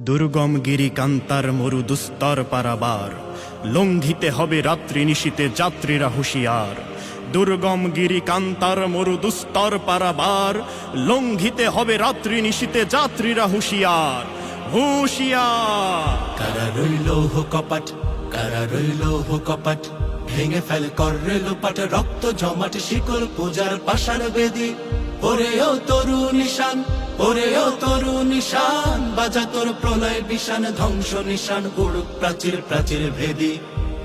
দুর্গম গিরি কান্তার মরু দুস্তর পারাবার, লঙ্ঘিতে হবে রাত্রি নিশীতে যাত্রীরা হুঁশিয়ার। দুর্গম গিরি কান্তার মরু দুস্তর পারাবার, লঙ্ঘিতে হবে রাত্রি নিশীতে যাত্রীরা হুঁশিয়ার হুঁশিয়ার। কারা রইল কপাট, কারা রইল কপাট, ভেঙে ফেল করে লোপাট, রক্ত জমাট শিকল পূজার পাষাণ বেদি। ওরে ও তরু নিশান, ওরে ও তরু নিশান, বাজা তোর প্রলয় বিশান, ধ্বংস নিশান উড়ুক প্রাচীর প্রাচীর ভেদি।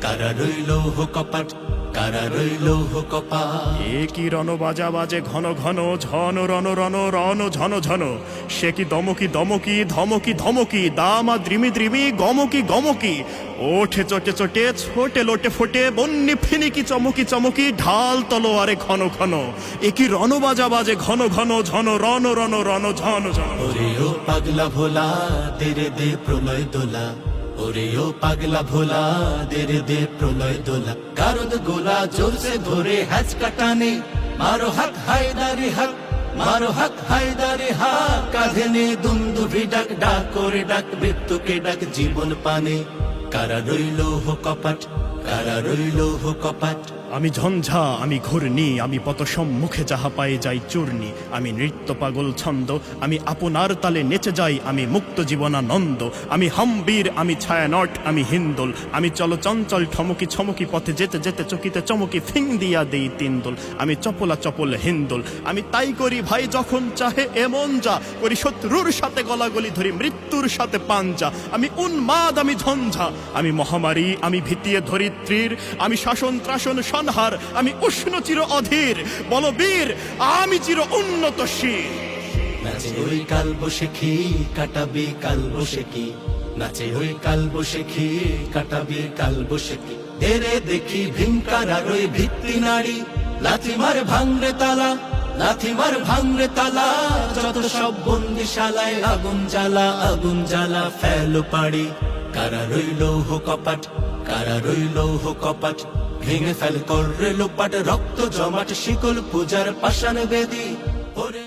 কারা রইল কপাট, কারা রইল কপাট। এ কি রণ বাজা বাজে ঘন ঘন, ঝন রণ রণ রণ ঝন ঝন। সে কি দমকি দমকি ধমকি ধমকি, দামা দ্রিমি দ্রিমি গমকি গমকি। ওঠে চটে চটে ছোটে লোটে ফোটে, বন্যি ফিনিকি চমকি চমকি, ঢাল তলোয়ারে ঘন ঘন। এ কি রণ বাজা বাজে ঘন ঘন, ঝন রণ রণ রণ ঝন ঝন। ওরে ও পাগলা ভোলা, তেরে দে প্রলয় দোলা। ওরে ও পাগলা ভোলা, দেরে দে প্রলয় দোলা। গারদ গোলা জোরসে ধরে হ্যাচ কাটানে, মারো হাক হায়দারি হাক, মারো হাক হায়দারি হাক। কাঁধে নে দুন্দুভি ডাক, ডাক করে ডাক মৃত্যুকে ডাক জীবন পানে। কারা রইল কপাট, কারা রইল কপাট। আমি ঝঞ্ঝা, আমি ঘূর্ণি, আমি পত সম্মুখে যাহা পায়ে যাই চূর্ণি। আমি নৃত্য পাগল ছন্দ, আমি আপনার তালে নেচে যাই, আমি মুক্ত জীবনানন্দ। আমি হাম্বীর, আমি ছায়ানট, আমি হিন্দোল। আমি চলো চঞ্চল ঠমকি ছমকি, পথে যেতে যেতে চকিতে চমকি, ফিং দিয়া দেই তিনদোল। আমি চপলা চপল হিন্দোল, আমি তাই করি ভাই যখন চাহে এমন যা করি। শত্রুর সাথে গলাগলি ধরি, মৃত্যুর সাথে পাঞ্জা। আমি উন্মাদ, আমি ঝঞ্ঝা, আমি মহামারী, আমি ভিতিয়ে ধরিত্রীর। আমি শাসন ত্রাসন হার, আমি উষ্ণ চির অধীর। বলবীর, আমি চির উন্নত শির। নাচে ওই কাল বসেখি, কাটাবি কাল বসেখি। নাচে ওই কাল বসেখি, কাটাবি কাল বসেখি। দেরে দেখি ভীমকারার ওই ভিত্তি নারী, লাথি মার ভাঙরে তালা, লাথি মার ভাঙরে তালা। যত সব বন্দিশালায় আগুন জ্বালা, আগুন জ্বালা ফেলো পাড়ি। কারা রইল কপাট, কারা রইল কপাট, ভেঙে ফেল করে লোপাট, রক্ত জমাট শিকল পূজার পাষাণ বেদি। ওরে